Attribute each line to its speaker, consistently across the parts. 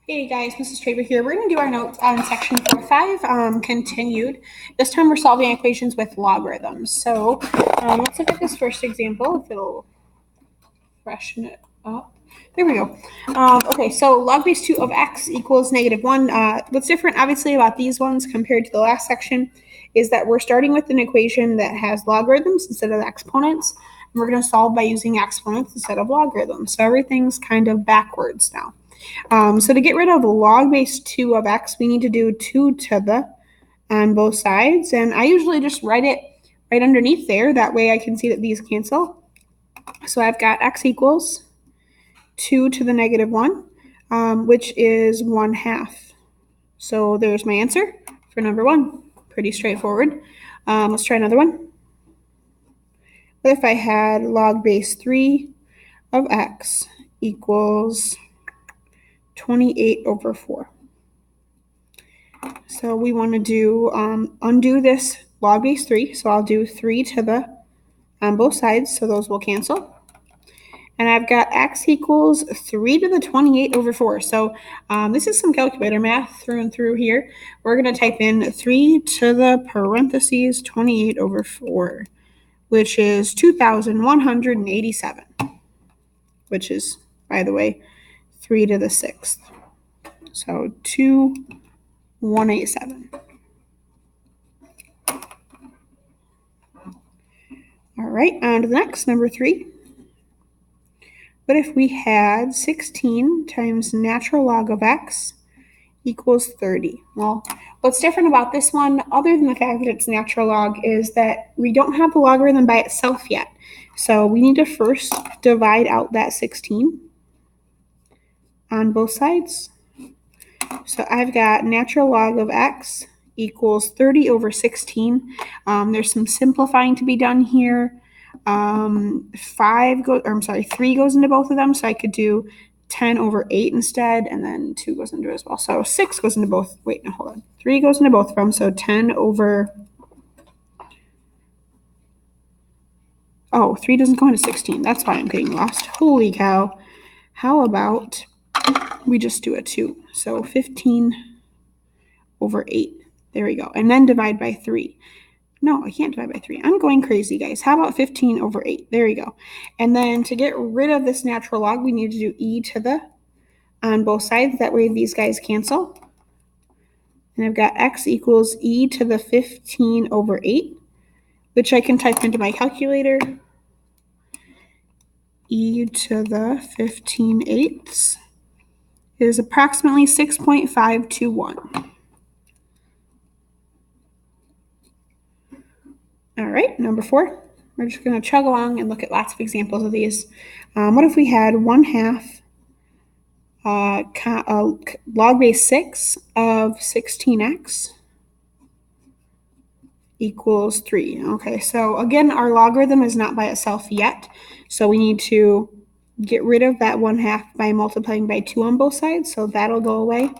Speaker 1: Hey guys, Mrs. Traver here. We're going to do our notes on section 4.5, continued. This time we're solving equations with logarithms. So let's look at this first example, if it'll freshen it up. There we go. Okay, so log base 2 of x equals -1. What's different, obviously, about these ones compared to the last section is that we're starting with an equation that has logarithms instead of exponents. And we're going to solve by using exponents instead of logarithms. So everything's kind of backwards now. So to get rid of log base 2 of x, we need to do 2 to the on both sides. And I usually just write it right underneath there. That way I can see that these cancel. So I've got x equals 2 to the -1, which is 1/2. So there's my answer for number 1. Pretty straightforward. Let's try another one. What if I had log base 3 of x equals 28/4? So we want to do undo this log base 3. So I'll do 3 to the on both sides. So those will cancel. And I've got x equals 3 to the 28/4. So this is some calculator math through and through here. We're going to type in 3 to the parentheses 28/4, which is 2,187, which is, by the way, 3 to the 6th. So 2,187. All right, on to the next, number 3. What if we had 16 times natural log of x equals 30? Well, what's different about this one, other than the fact that it's natural log, is that we don't have the logarithm by itself yet. So we need to first divide out that 16 on both sides. So I've got natural log of x equals 30/16. There's some simplifying to be done here. 3 goes into both of them, so I could do 10/8 instead, and then 2 goes into it as well. So 6 goes into both. Wait, no, hold on. 3 goes into both of them, so 3 doesn't go into 16. That's why I'm getting lost. Holy cow. How about we just do a 2? So 15/8. There we go. And then divide by 3. No, I can't divide by 3. I'm going crazy, guys. How about 15/8? There you go. And then to get rid of this natural log, we need to do e to the on both sides. That way these guys cancel. And I've got x equals e to the 15/8, which I can type into my calculator. E to the 15/8 is approximately 6.521. All right, number 4. We're just going to chug along and look at lots of examples of these. What if we had 1/2 log base 6 of 16x equals 3? Okay, so again, our logarithm is not by itself yet, so we need to get rid of that 1/2 by multiplying by 2 on both sides, so that'll go away.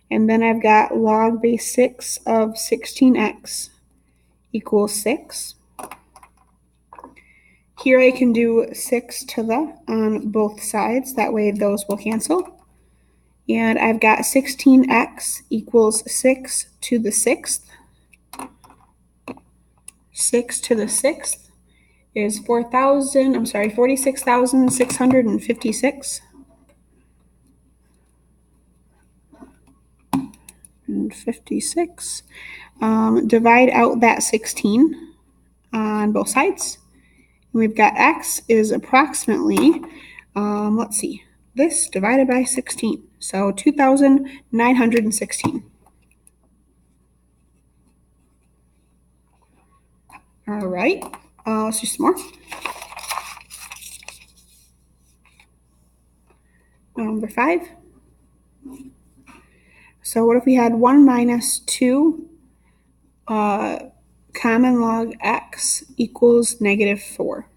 Speaker 1: And then I've got log base 6 of 16x equals 6. Here I can do 6 to the on both sides. That way those will cancel. And I've got 16x equals 6 to the 6th. 6 to the 6th is 46,656. And 56. Divide out that 16 on both sides. And we've got x is approximately, let's see, this divided by 16. So 2,916. All right, let's do some more. Number 5. So what if we had 1 minus 2 common log x equals -4?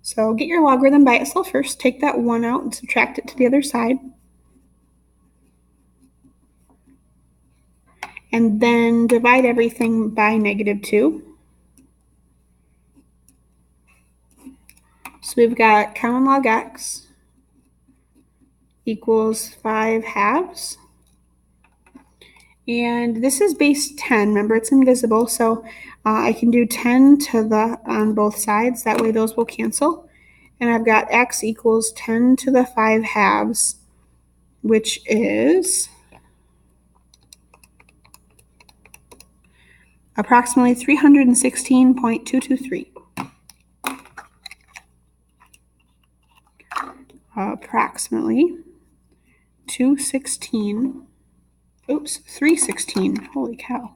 Speaker 1: So get your logarithm by itself first. Take that 1 out and subtract it to the other side. And then divide everything by -2. So we've got common log x equals 5 halves. And this is base 10. Remember, it's invisible, so I can do 10 to the on both sides. That way those will cancel. And I've got x equals 10 to the 5 halves, which is approximately 316.223. Approximately 316, holy cow,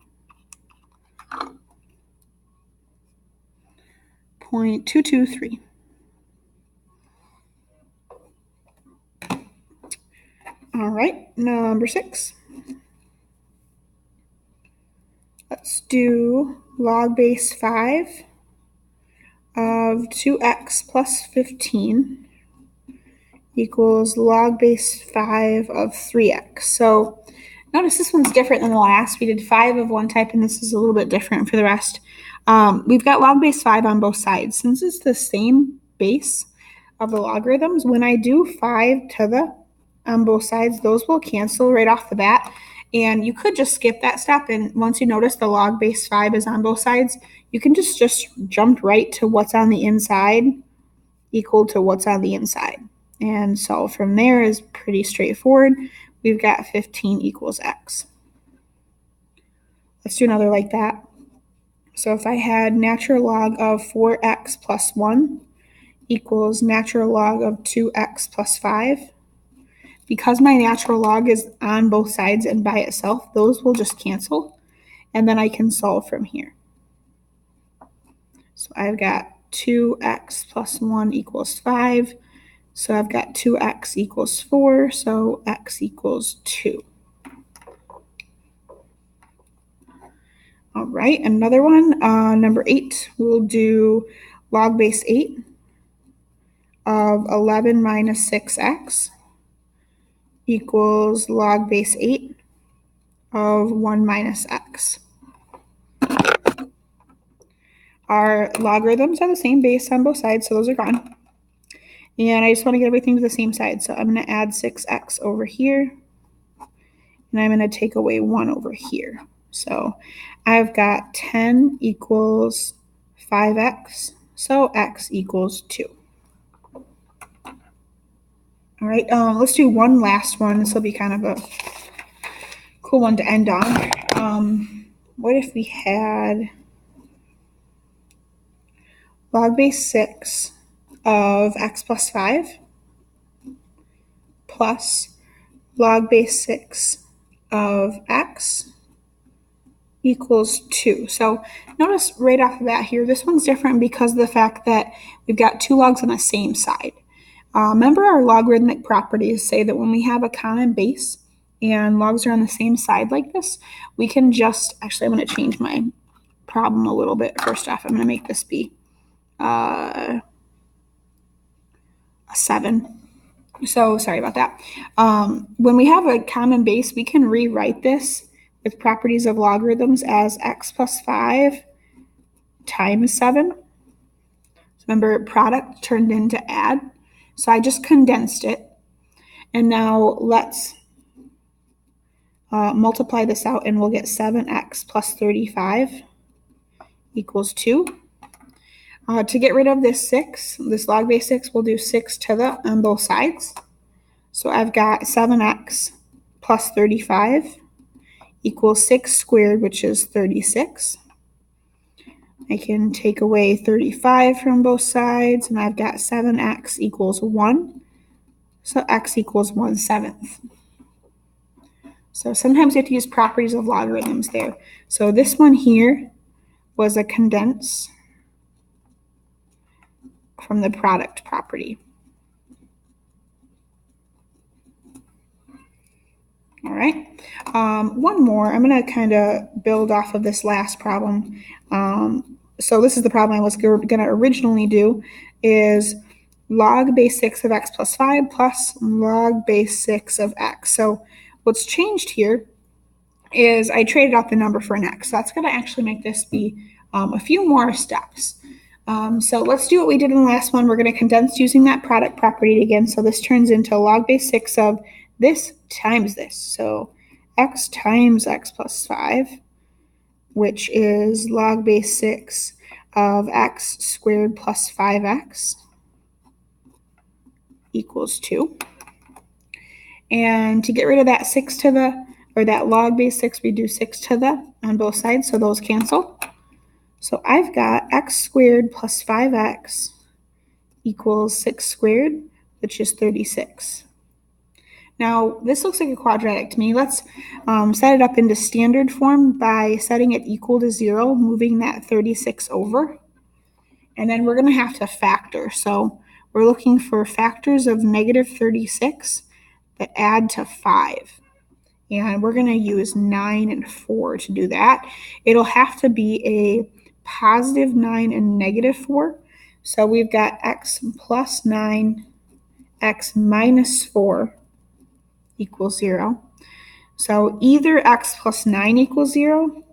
Speaker 1: 0.223. All right, number 6. Let's do log base 5 of 2x plus 15 equals log base 5 of 3x. So notice this one's different than the last. We did 5 of one type, and this is a little bit different for the rest. We've got log base 5 on both sides. Since it's the same base of the logarithms, when I do 5 to the on both sides, those will cancel right off the bat. And you could just skip that step, and once you notice the log base 5 is on both sides, you can just jump right to what's on the inside equal to what's on the inside. And so from there is pretty straightforward. We've got 15 equals x. Let's do another like that. So if I had natural log of 4x plus 1 equals natural log of 2x plus 5, because my natural log is on both sides and by itself, those will just cancel, and then I can solve from here. So I've got 2x plus 1 equals 5. So I've got 2x equals 4, so x equals 2. All right, another one, number 8, we'll do log base 8 of 11 minus 6x equals log base 8 of 1 minus x. Our logarithms are the same base on both sides, so those are gone. And I just want to get everything to the same side, so I'm going to add 6x over here, and I'm going to take away 1 over here. So I've got 10 equals 5x, so x equals 2. All right, let's do one last one. This will be kind of a cool one to end on. What if we had log base 6 of x plus 5 plus log base 6 of x equals 2. So notice right off the bat here, this one's different because of the fact that we've got two logs on the same side. Remember our logarithmic properties say that when we have a common base and logs are on the same side like this, we can just, actually I'm going to change my problem a little bit. First off, I'm going to make this be a 7. So sorry about that. When we have a common base, we can rewrite this with properties of logarithms as x plus 5 times 7. So remember, product turned into add. So I just condensed it. And now let's multiply this out, and we'll get 7x plus 35 equals 2. To get rid of this 6, this log base 6, we'll do 6 to the on both sides. So I've got 7x plus 35 equals 6 squared, which is 36. I can take away 35 from both sides, and I've got 7x equals 1. So x equals 1/7. So sometimes you have to use properties of logarithms there. So this one here was a condense from the product property. All right, one more. I'm going to kind of build off of this last problem. So this is the problem I was going to originally do, is log base 6 of x plus 5 plus log base 6 of x. So what's changed here is I traded out the number for an x. So that's going to actually make this be a few more steps. So let's do what we did in the last one. We're going to condense using that product property again. So this turns into log base 6 of this times this. So x times x plus 5, which is log base 6 of x squared plus 5x equals 2. And to get rid of that 6 to the, or that log base 6, we do 6 to the on both sides, so those cancel. So I've got x squared plus 5x equals 6 squared, which is 36. Now, this looks like a quadratic to me. Let's set it up into standard form by setting it equal to 0, moving that 36 over. And then we're going to have to factor. So we're looking for factors of negative 36 that add to 5. And we're going to use 9 and 4 to do that. It'll have to be a positive 9 and negative 4. So we've got x plus 9, x minus 4 equals 0. So either x plus 9 equals 0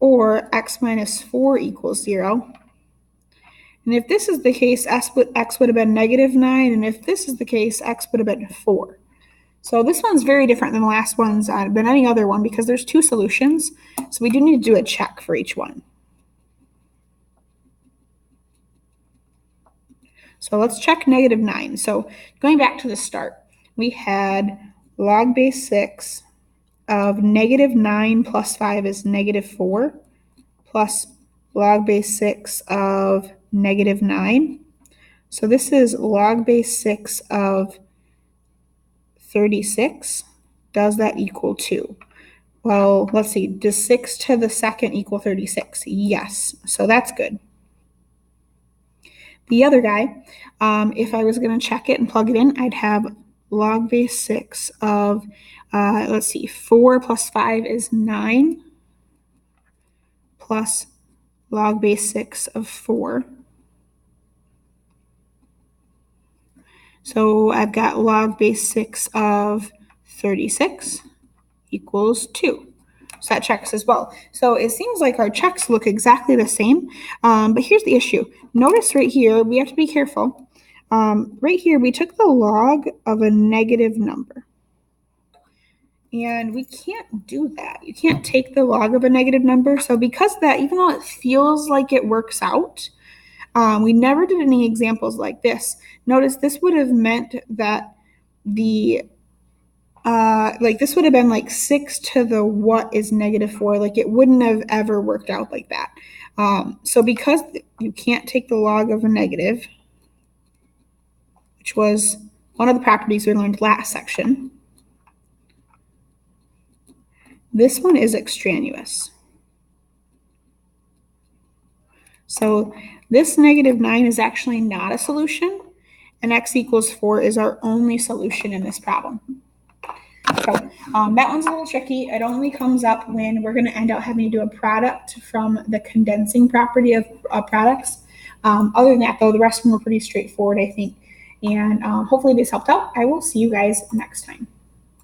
Speaker 1: or x minus 4 equals 0. And if this is the case, x would have been negative 9, and if this is the case, x would have been 4. So this one's very different than the last one's than any other one because there's 2 solutions. So we do need to do a check for each one. So let's check negative 9. So going back to the start, we had log base 6 of negative 9 plus 5 is negative 4 plus log base 6 of negative 9. So this is log base 6 of 36. Does that equal 2? Well, let's see. Does 6 to the second equal 36? Yes. So that's good. The other guy, if I was going to check it and plug it in, I'd have log base 6 of, 4 plus 5 is 9 plus log base 6 of 4. So I've got log base 6 of 36 equals 2. So that checks as well. So it seems like our checks look exactly the same, but here's the issue. Notice right here, we have to be careful. Right here, we took the log of a negative number. And we can't do that. You can't take the log of a negative number. So because of that, even though it feels like it works out, we never did any examples like this. Notice this would have meant that the this would have been like 6 to the what is negative 4. Like it wouldn't have ever worked out like that. So because you can't take the log of a negative, which was one of the properties we learned last section, this one is extraneous. So this negative 9 is actually not a solution, and x equals 4 is our only solution in this problem. So that one's a little tricky. It only comes up when we're going to end up having to do a product from the condensing property of products. Other than that, though, the rest of them were pretty straightforward, I think. And hopefully this helped out. I will see you guys next time.